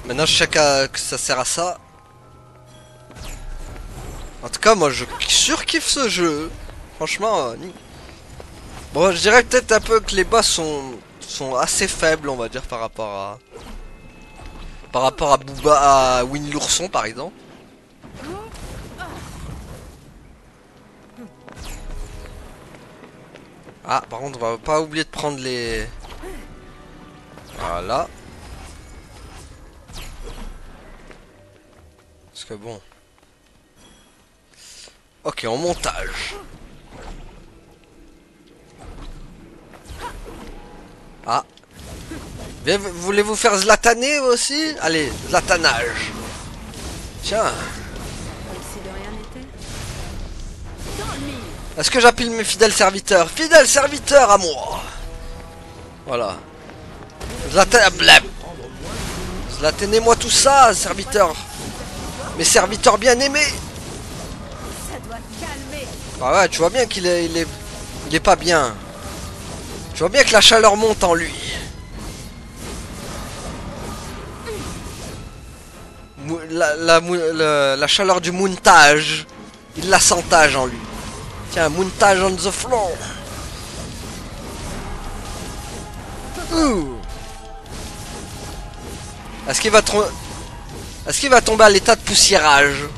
Maintenant je sais que ça sert à ça. En tout cas, moi je surkiffe ce jeu. Franchement. Bon, je dirais peut-être un peu que les boss sont assez faibles, on va dire, par rapport à Booba, à Winnie l'ourson par exemple. Ah, par contre, on va pas oublier de prendre les... Voilà. Parce que bon... Ok, en montage. Ah. Voulez-vous faire zlataner aussi? Allez, zlatanage. Tiens. Comme si de rien n'était. Est-ce que j'appelle mes fidèles serviteurs? Fidèles serviteurs à moi. Voilà. Zlatanez-moi tout ça, serviteurs. Mes serviteurs bien aimés. Ça doit calmer. Ah ouais, tu vois bien qu'il est, il est pas bien. Tu vois bien que la chaleur monte en lui. La chaleur du montage. Il la sentage en lui. Tiens, montage on the floor. Ouh. Est-ce qu'il va tomber à l'état de poussiérage?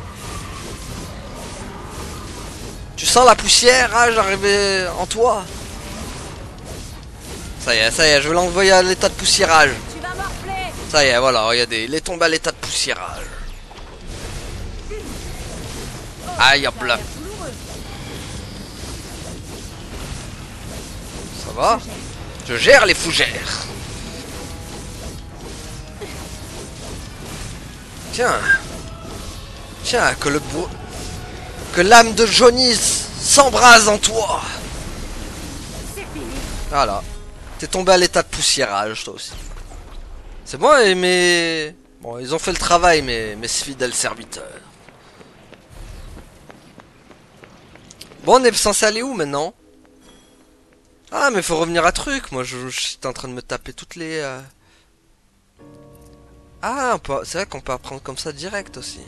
Tu sens la poussière arriver en toi? Ça y est, je vais l'envoyer à l'état de poussiérage. Tu vas morfler. Ça y est, voilà, regardez, il est tombé à l'état de poussiérage. Aïe, hop là. Ça va? Je gère les fougères. Tiens. Tiens, que l'âme de Johnny s'embrase en toi. Voilà. T'es tombé à l'état de poussiérage, toi aussi. C'est bon, mais... Bon, ils ont fait le travail, mes fidèles serviteurs. Bon, on est censé aller où, maintenant? Ah, mais faut revenir à truc. Moi, je suis en train de me taper toutes les... Ah, c'est vrai qu'on peut apprendre comme ça direct, aussi.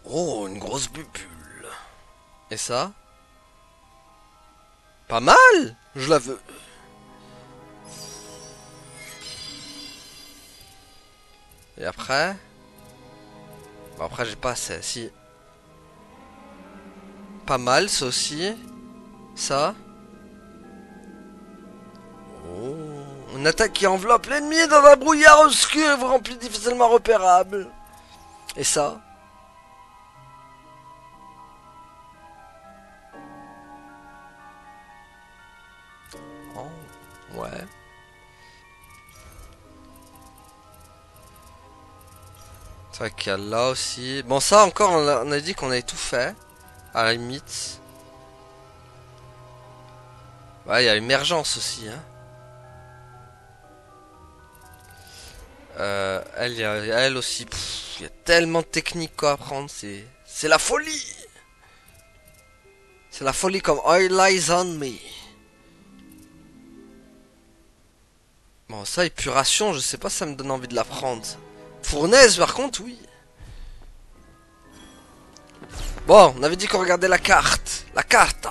Oh, une grosse bubule. Et ça? Pas mal, je la veux. Et après? Bon, après j'ai pas assez, si. Pas mal, ça aussi. Ça. Oh. Une attaque qui enveloppe l'ennemi dans un brouillard obscur et vous rend plus difficilement repérable. Et ça? Oh, ouais. C'est vrai qu'il y a là aussi. Bon, ça encore, on a dit qu'on avait tout fait. À la limite. Ouais, il y a émergence aussi, hein. Elle aussi. Il y a tellement de techniques à apprendre. C'est la folie. C'est la folie comme All Lies on Me. Bon, ça, épuration, je sais pas si ça me donne envie de la prendre. Fournaise, par contre, oui. Bon, on avait dit qu'on regardait la carte. La carte.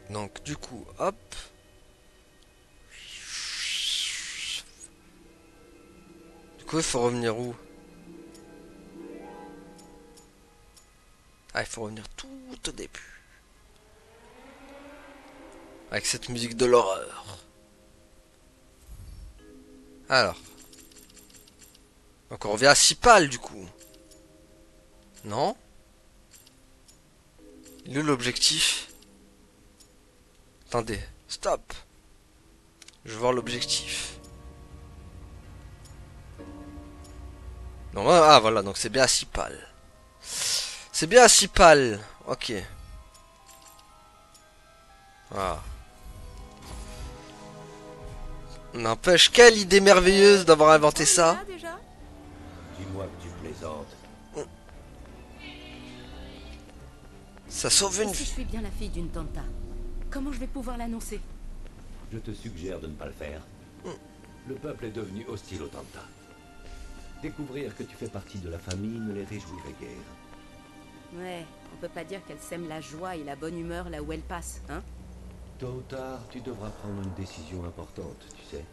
Donc, du coup, hop. Du coup, il faut revenir où? Ah, il faut revenir tout au début. Avec cette musique de l'horreur. Alors. Donc on revient à Sipal du coup. Non? Il est où l'objectif? Attendez, stop. Je veux voir l'objectif. Non, ah voilà, donc c'est bien à Sipal. C'est bien à Sipal. Ok. Voilà. N'empêche, quelle idée merveilleuse d'avoir inventé ça. Dis-moi que tu plaisantes. Ça sauve une Et si je vie. suis bien la fille d'une tanta, comment je vais pouvoir l'annoncer? Je te suggère de ne pas le faire. Le peuple est devenu hostile au Tanta. Découvrir que tu fais partie de la famille ne les réjouirait guère. Ouais, on peut pas dire qu'elle sème la joie et la bonne humeur là où elle passe, hein? Tôt ou tard, tu devras prendre une décision importante, tu sais.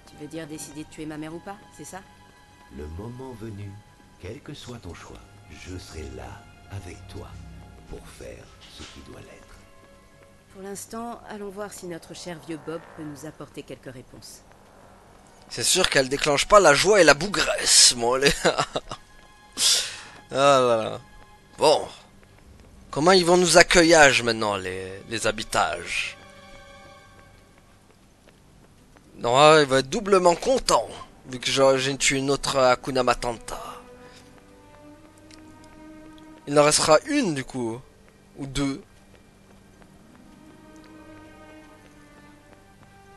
Tu veux dire décider de tuer ma mère ou pas, c'est ça? Le moment venu, quel que soit ton choix, je serai là, avec toi, pour faire ce qui doit l'être. Pour l'instant, allons voir si notre cher vieux Bob peut nous apporter quelques réponses. C'est sûr qu'elle déclenche pas la joie et la bougresse, moi. Ah voilà. Bon. Comment ils vont nous accueillage maintenant, les habitages? Non, ah, il va être doublement content, vu que j'ai tué une autre Hakuna Matata. Il en restera une, du coup. Ou deux.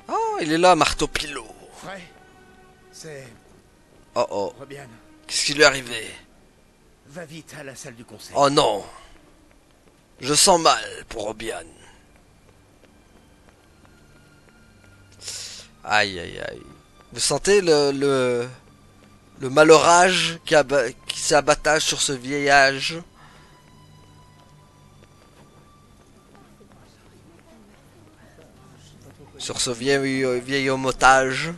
Oh, il est là, Marteau Pilot. Ouais, c'est Oh oh, Robian. qu'est-ce qui lui est arrivé? Va vite à la salle du conseil. Oh non. Je sens mal pour Obian. Aïe aïe aïe. Vous sentez le malheurage qui s'abattage sur ce vieillage? Sur ce vieil homme otage?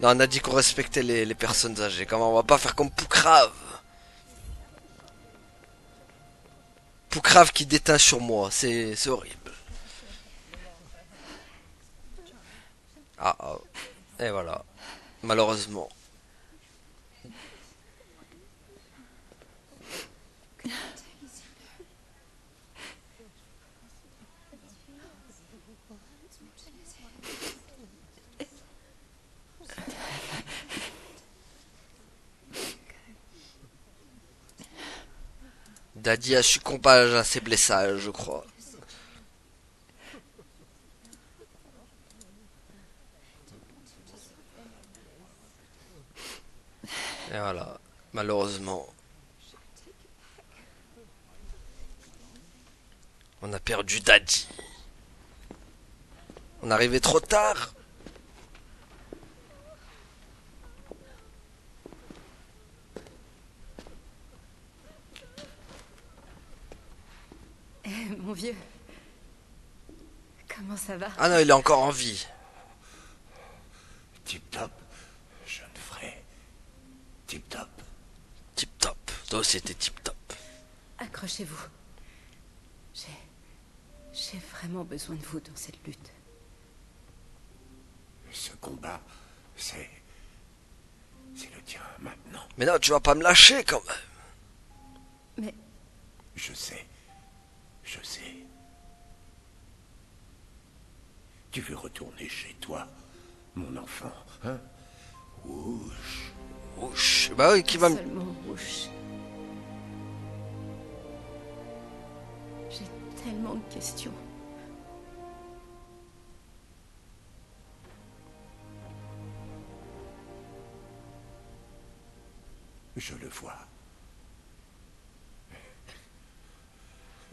Non, on a dit qu'on respectait les personnes âgées. Comment on va pas faire comme Poucrave? Poucrave qui déteint sur moi, c'est horrible. Ah, ah, et voilà. Malheureusement. Daddy a succombé à ses blessages, je crois. Et voilà, malheureusement. On a perdu Daddy. On est arrivé trop tard. Mon vieux. Comment ça va? Ah non, il est encore en vie. Tip top, jeune frère. Tip top. Tip top. Toi aussi t'es tip top. Accrochez-vous. J'ai vraiment besoin de vous dans cette lutte. Ce combat, c'est le tien maintenant. Mais non, tu vas pas me lâcher quand même. Mais Je sais. Je sais. Tu veux retourner chez toi, mon enfant, hein? Ouch. Ouch. Bah oui, qui va me... seulement rouge. J'ai tellement de questions. Je le vois.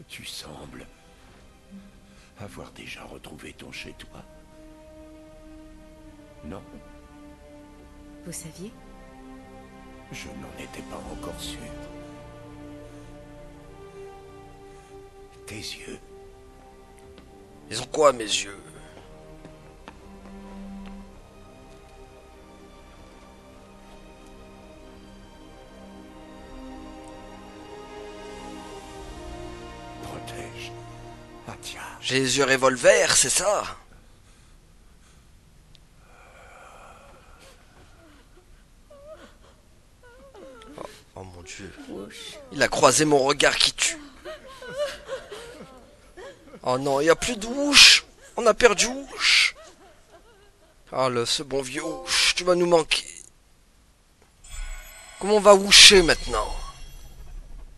Tu sembles avoir déjà retrouvé ton chez-toi. Non, Vous saviez? je n'en étais pas encore sûr. tes yeux. Ils ont quoi, mes yeux? Protège Atia. J'ai les yeux revolver, c'est ça? Oh mon Dieu. Il a croisé mon regard qui tue. Oh non, il n'y a plus de Wouch. On a perdu Wouch. Ah ce bon vieux Wouch, tu vas nous manquer. Comment on va woucher maintenant?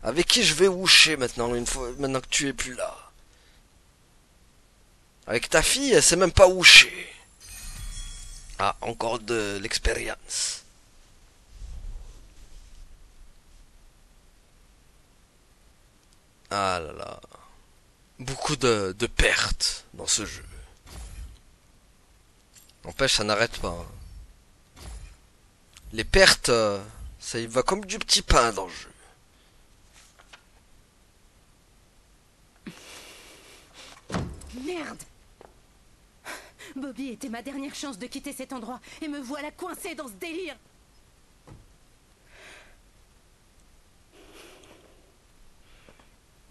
Avec qui je vais woucher maintenant, maintenant que tu es plus là? Avec ta fille, elle sait même pas woucher. Ah, encore de l'expérience. Ah là là. Beaucoup de pertes dans ce jeu. N'empêche, ça n'arrête pas. Hein. Les pertes, ça y va comme du petit pain dans le jeu. Merde! Bobby était ma dernière chance de quitter cet endroit, et me voilà coincée dans ce délire!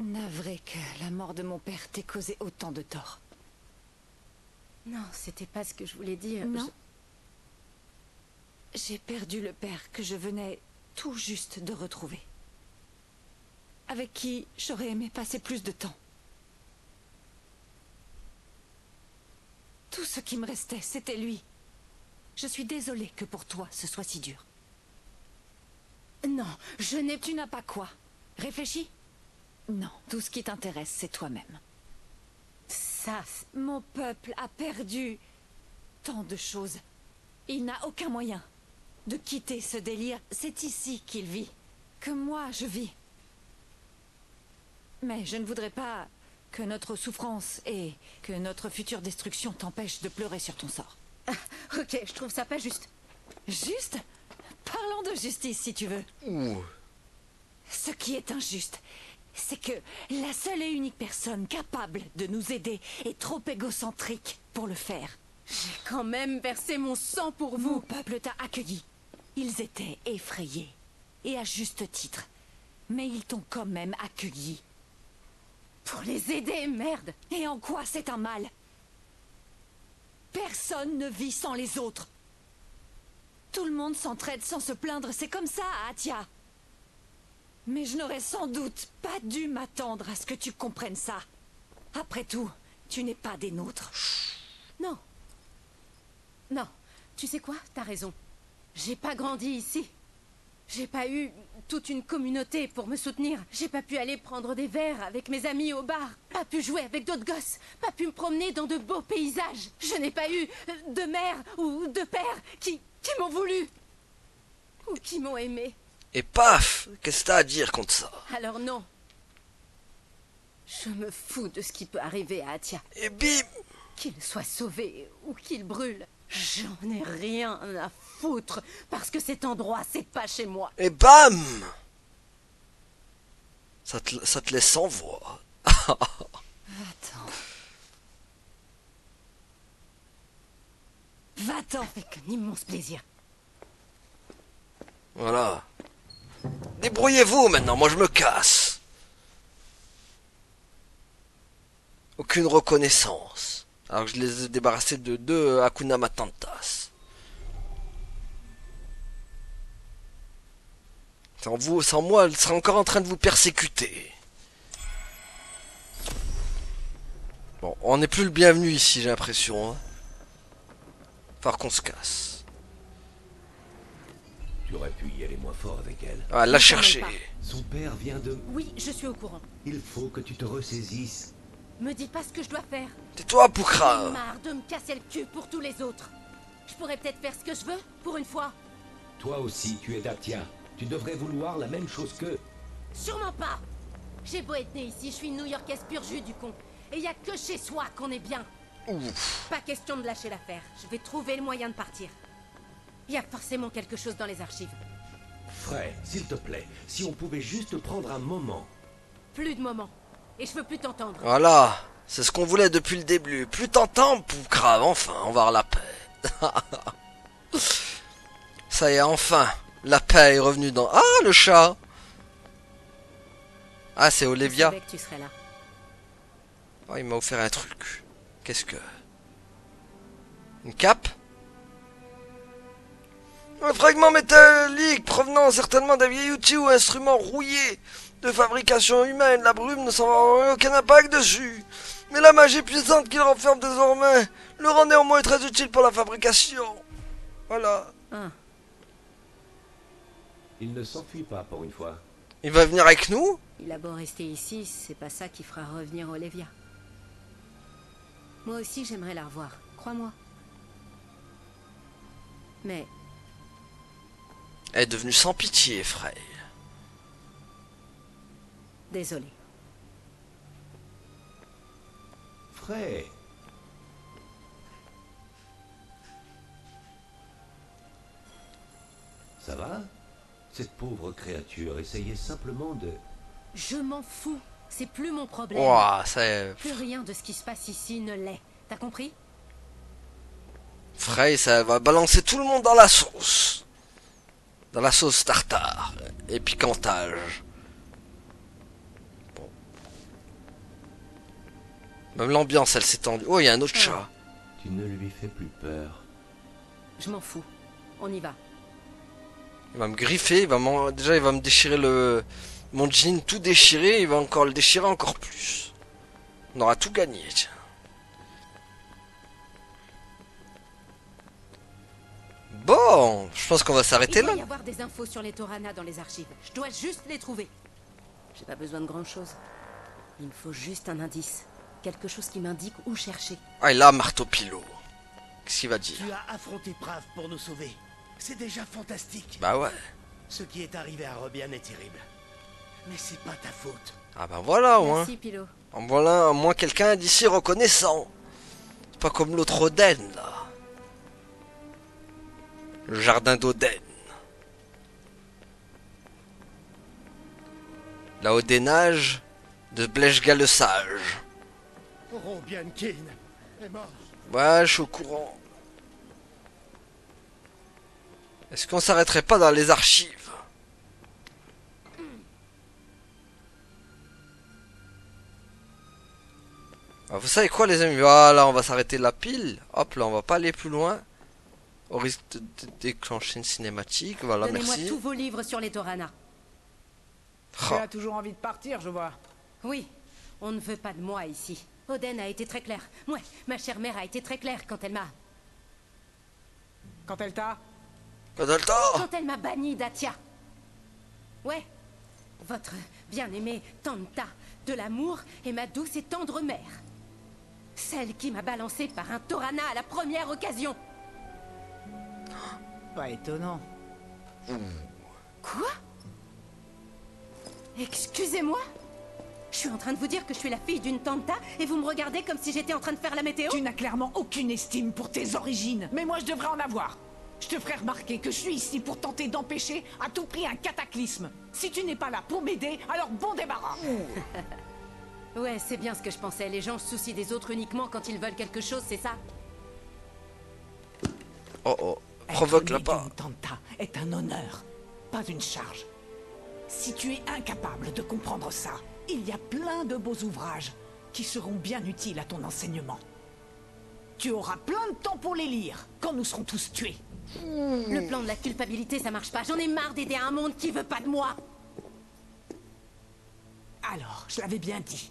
Navré que la mort de mon père t'ait causé autant de tort. Non, c'était pas ce que je voulais dire. Non. J'ai perdu le père que je venais tout juste de retrouver. Avec qui j'aurais aimé passer plus de temps. Tout ce qui me restait, c'était lui. Je suis désolée que pour toi, ce soit si dur. Non, je n'ai... Tu n'as pas quoi? Réfléchis? Non, tout ce qui t'intéresse, c'est toi-même. Ça, mon peuple a perdu tant de choses. Il n'a aucun moyen de quitter ce délire. C'est ici qu'il vit, que moi je vis. Mais je ne voudrais pas que notre souffrance et que notre future destruction t'empêche de pleurer sur ton sort. Ah, ok, je trouve ça pas juste. Juste? Parlons de justice si tu veux. Ouh. Ce qui est injuste, c'est que la seule et unique personne capable de nous aider est trop égocentrique pour le faire. J'ai quand même versé mon sang pour Mon vous. peuple t'a accueilli. Ils étaient effrayés. Et à juste titre. Mais ils t'ont quand même accueilli. Pour les aider, merde. Et en quoi c'est un mal? Personne ne vit sans les autres. Tout le monde s'entraide sans se plaindre, c'est comme ça à Atia. Mais je n'aurais sans doute pas dû m'attendre à ce que tu comprennes ça. Après tout, tu n'es pas des nôtres. Non. Non. Tu sais quoi? T'as raison. J'ai pas grandi ici. J'ai pas eu toute une communauté pour me soutenir. J'ai pas pu aller prendre des verres avec mes amis au bar. Pas pu jouer avec d'autres gosses. Pas pu me promener dans de beaux paysages. Je n'ai pas eu de mère ou de père qui m'ont voulu. Ou qui m'ont aimé. Et paf! Qu'est-ce que t'as à dire contre ça? Alors non. Je me fous de ce qui peut arriver à Atia. Et bim! Qu'il soit sauvé ou qu'il brûle. J'en ai rien à foutre. Parce que cet endroit, c'est pas chez moi. Et bam! Ça te laisse sans voix. Va-t'en. Va-t'en. Avec un immense plaisir. Voilà. Débrouillez-vous maintenant, moi je me casse. Aucune reconnaissance. Alors que je les ai débarrassés de 2 Hakuna Matantas. Sans moi, elle sera encore en train de vous persécuter. Bon, on n'est plus le bienvenu ici, j'ai l'impression. Hein. Faut qu'on se casse. Tu aurais pu y aller moins fort avec elle. Ah, la chercher. Son père vient de... Oui, je suis au courant. Il faut que tu te ressaisisses. Me dis pas ce que je dois faire. Tais-toi, J'en ai Poukra. marre de me casser le cul pour tous les autres. Je pourrais peut-être faire ce que je veux, pour une fois. Toi aussi, tu es d'Atia. Tu devrais vouloir la même chose qu'eux. Sûrement pas. J'ai beau être née ici, je suis une New-Yorkaise pur jus du con. Et y a que chez soi qu'on est bien. Ouf. Pas question de lâcher l'affaire. Je vais trouver le moyen de partir. Y a forcément quelque chose dans les archives. Frey, s'il te plaît, si on pouvait juste prendre un moment. Plus de moments. et je veux plus t'entendre. Voilà, c'est ce qu'on voulait depuis le début. Plus t'entends, plus grave, enfin, on va avoir la paix. Ça y est, enfin, la paix est revenue dans... Ah, le chat. Ah, c'est Je Olivia. savais que tu serais là. Oh, il m'a offert un truc. Qu'est-ce que... Une cape? Un fragment métallique provenant certainement d'un vieil outil ou instrument rouillé de fabrication humaine. La brume ne semble avoir aucun impact dessus. Mais la magie puissante qu'il renferme désormais le rend néanmoins très utile pour la fabrication. Voilà. Ah, Il ne s'enfuit pas pour une fois. Il va venir avec nous? il a beau rester ici, c'est pas ça qui fera revenir Olivia. Moi aussi, j'aimerais la revoir, crois-moi. Mais Elle est devenue sans pitié, frère. désolé. Frey. Ça va? Cette pauvre créature essayait simplement de... Je m'en fous, c'est plus mon problème. Ouah, ça est... Plus rien de ce qui se passe ici ne l'est. T'as compris? Frey, ça va balancer tout le monde dans la sauce. Dans la sauce tartare. Et piquantage. Bon. Même l'ambiance, elle s'est tendue. Oh, il y a un autre chat. Tu ne lui fais plus peur. Je m'en fous. On y va. Il va me griffer. Déjà, il va me déchirer mon jean tout déchiré. Il va encore le déchirer encore plus. On aura tout gagné, tiens. Bon, je pense qu'on va s'arrêter Il là. doit y avoir des infos sur les Torana dans les archives. Je dois juste les trouver. J'ai pas besoin de grand chose. Il me faut juste un indice. Quelque chose qui m'indique où chercher. Ah, il a un marteau pilot. Qu'est-ce qu'il va dire? Tu as affronté Prav pour nous sauver. C'est déjà fantastique. Bah ouais. Ce qui est arrivé à Robian est terrible. Mais c'est pas ta faute. Ah bah voilà au moins. Merci, Pilo. En voilà au moins quelqu'un d'ici reconnaissant. C'est pas comme l'autre Oden là. Le jardin d'Oden. La Odenage de Bleshga le Sage. Robian Kane est mort. Ouais, je suis au courant. Est-ce qu'on s'arrêterait pas dans les archives? Ah, vous savez quoi les amis? Voilà, on va s'arrêter la pile. Hop là, on va pas aller plus loin. Au risque de déclencher une cinématique. Voilà, Donnez-moi merci. tous vos livres sur les Torana. Tu Oh. as toujours envie de partir, je vois. Oui, on ne veut pas de moi ici. Oden a été très clair. Ouais, ma chère mère a été très claire quand elle m'a... Quand elle t'a... Kodolta! Quand elle m'a banni d'Atia. Ouais, votre bien-aimée Tanta de l'amour et ma douce et tendre mère. Celle qui m'a balancé par un Torana à la première occasion. Pas étonnant. Quoi? Excusez-moi? Je suis en train de vous dire que je suis la fille d'une Tanta et vous me regardez comme si j'étais en train de faire la météo? Tu n'as clairement aucune estime pour tes origines. Mais moi, je devrais en avoir. Je te ferai remarquer que je suis ici pour tenter d'empêcher à tout prix un cataclysme. Si tu n'es pas là pour m'aider, alors bon débarras. Ouais, c'est bien ce que je pensais. Les gens se soucient des autres uniquement quand ils veulent quelque chose, c'est ça? Oh oh, Être provoque-la né pas. d'une Tanta est un honneur, pas une charge. Si tu es incapable de comprendre ça, il y a plein de beaux ouvrages qui seront bien utiles à ton enseignement. Tu auras plein de temps pour les lire quand nous serons tous tués. Le plan de la culpabilité, ça marche pas. J'en ai marre d'aider un monde qui veut pas de moi. Alors, je l'avais bien dit.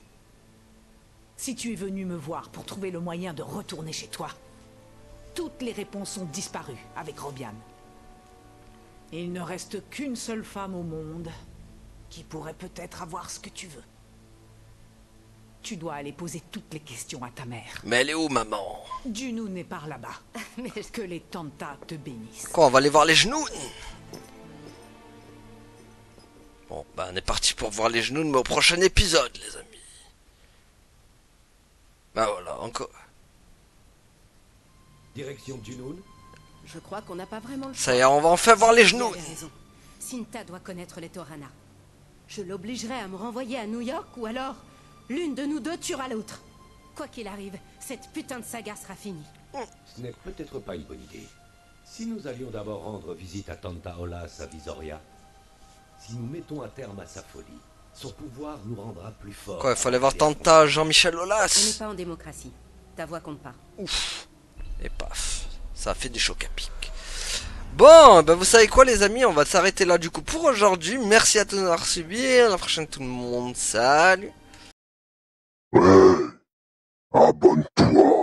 Si tu es venu me voir pour trouver le moyen de retourner chez toi, toutes les réponses ont disparu avec Robian. Il ne reste qu'une seule femme au monde qui pourrait peut-être avoir ce que tu veux. Tu dois aller poser toutes les questions à ta mère. Mais elle est où, maman? Juno n'est pas là-bas. Mais Que les Tantas te bénissent. Quoi, on va aller voir les genoux? Bon, bah on est parti pour voir les genoux, mais au prochain épisode, les amis. Bah voilà, encore. Direction Junoon. je crois qu'on n'a pas vraiment le choix. Ça y est, on va enfin voir les Vous genoux. avez raison. Cinta doit connaître les Torana. Je l'obligerai à me renvoyer à New York ou alors L'une de nous deux tuera l'autre. Quoi qu'il arrive, cette putain de saga sera finie. Ce n'est peut-être pas une bonne idée. Si nous allions d'abord rendre visite à Tanta Olas à Visoria, si nous mettons un terme à sa folie, son pouvoir nous rendra plus forts. Quoi, il fallait voir Tanta Jean-Michel On n'est Aulas. pas en démocratie. Ta voix compte pas. Ouf. Et paf. Ça a fait des chocs à pic. Bon, ben vous savez quoi les amis, on va s'arrêter là du coup pour aujourd'hui. Merci à tous d'avoir suivi. À la prochaine tout le monde. Salut. Ouais, abonne-toi.